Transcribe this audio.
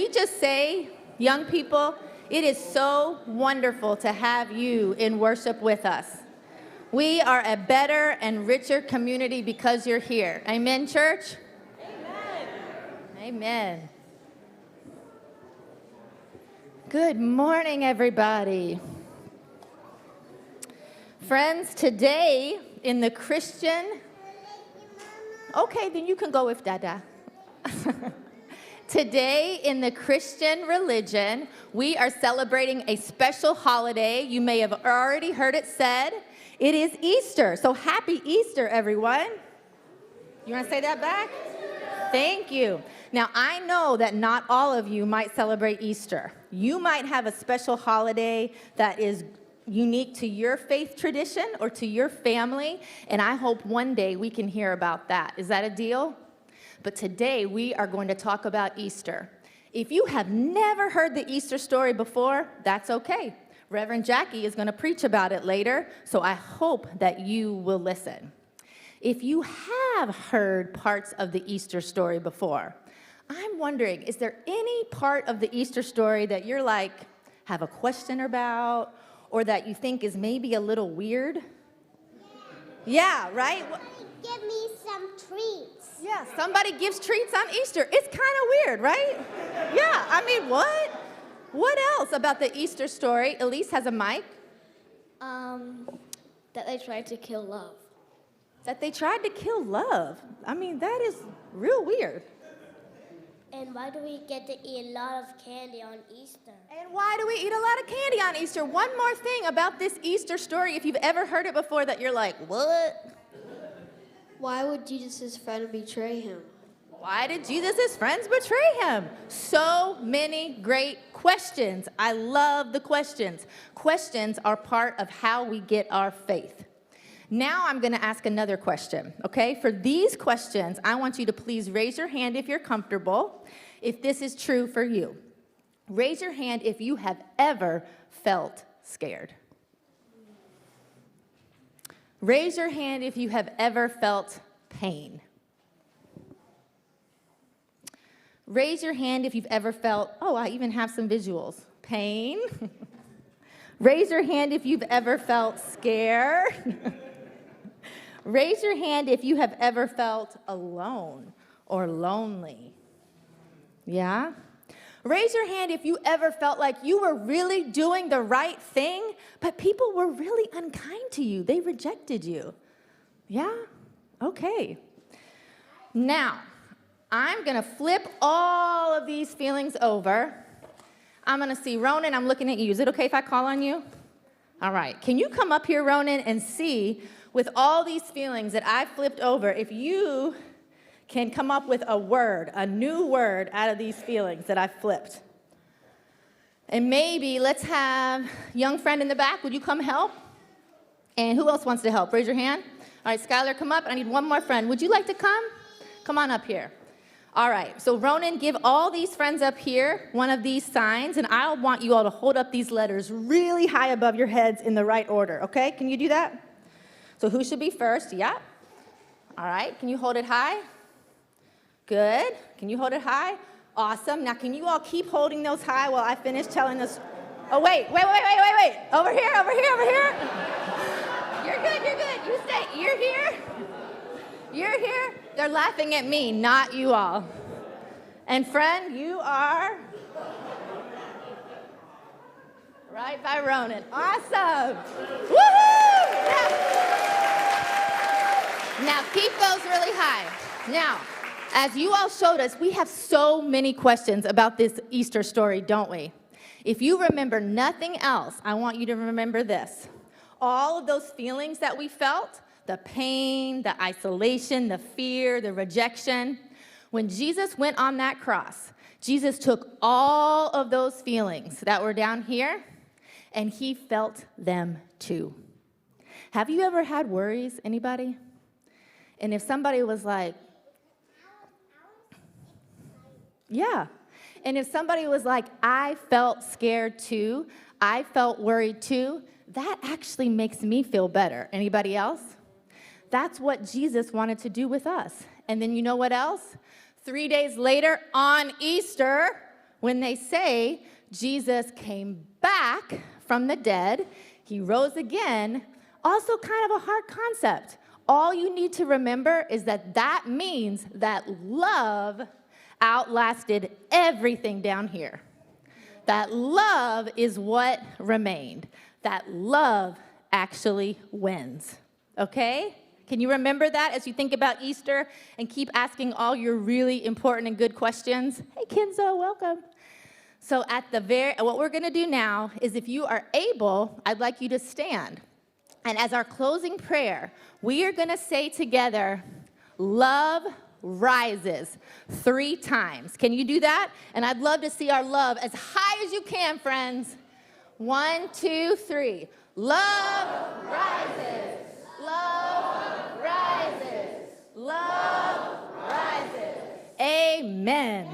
we just say, young people, it is so wonderful to have you in worship with us. We are a better and richer community because you're here. Amen, church? Amen. Amen. Good morning, everybody. Friends, today in the Christian... Okay, then you can go with Dada. Today in the Christian religion, we are celebrating a special holiday. You may have already heard it said. It is Easter. So happy Easter, everyone. You want to say that back? Thank you. Now, I know that not all of you might celebrate Easter. You might have a special holiday that is unique to your faith tradition or to your family, and I hope one day we can hear about that. Is that a deal? But today we are going to talk about Easter. If you have never heard the Easter story before, that's okay. Reverend Jackie is going to preach about it later, so I hope that you will listen. If you have heard parts of the Easter story before, I'm wondering, is there any part of the Easter story that you're like, have a question about, or that you think is maybe a little weird? Yeah, right? Give me some treats. Yeah, somebody gives treats on Easter. It's kind of weird, right? Yeah, I mean, what? What else about the Easter story? Elise has a mic. That they tried to kill love. That they tried to kill love. I mean, that is real weird. And why do we get to eat a lot of candy on Easter? And why do we eat a lot of candy on Easter? One more thing about this Easter story, if you've ever heard it before that you're like, what? Why would Jesus' friend betray him? Why did Jesus' friends betray him? So many great questions. I love the questions. Questions are part of how we get our faith. Now I'm going to ask another question, okay? For these questions, I want you to please raise your hand if you're comfortable, if this is true for you. Raise your hand if you have ever felt scared. Raise your hand if you have ever felt pain. Raise your hand if you've ever felt, oh, I even have some visuals, pain. Raise your hand if you've ever felt scared. Raise your hand if you have ever felt alone or lonely. Yeah? Raise your hand if you ever felt like you were really doing the right thing, but people were really unkind to you. They rejected you. Yeah? Okay. Now, I'm going to flip all of these feelings over. I'm going to see Ronan. I'm looking at you. Is it okay if I call on you? All right. Can you come up here, Ronan, and see, with all these feelings that I flipped over, if you can come up with a word, a new word out of these feelings that I flipped. And maybe let's have young friend in the back. Would you come help? And who else wants to help? Raise your hand. All right, Skylar, come up. I need one more friend. Would you like to come? Come on up here. All right, so Ronan, give all these friends up here one of these signs, and I want you all to hold up these letters really high above your heads in the right order, okay? Can you do that? So who should be first? Yeah. All right, can you hold it high? Good. Can you hold it high? Awesome. Now, can you all keep holding those high while I finish telling this? Oh, wait. Over here. You're good. You stay. You're here. They're laughing at me, not you all. And friend, you are right by Ronan. Awesome. Woohoo! Now, keep those really high. Now, as you all showed us, we have so many questions about this Easter story, don't we? If you remember nothing else, I want you to remember this. All of those feelings that we felt, the pain, the isolation, the fear, the rejection, when Jesus went on that cross, Jesus took all of those feelings that were down here, and he felt them too. Have you ever had worries, anybody? And if somebody was like, yeah. And if somebody was like, I felt scared too, I felt worried too, that actually makes me feel better. Anybody else? That's what Jesus wanted to do with us. And then you know what else? 3 days later, on Easter, when they say Jesus came back from the dead, he rose again, also kind of a hard concept. All you need to remember is that that means that love outlasted everything down here. That love is what remained. That love actually wins. Okay? Can you remember that as you think about Easter and keep asking all your really important and good questions? Hey, Kenzo, welcome. So what we're going to do now is, if you are able, I'd like you to stand. And as our closing prayer, we are going to say together, love rises 3 times. Can you do that? And I'd love to see our love as high as you can, friends. 1, 2, 3. Love rises. Love rises. Love rises. Amen.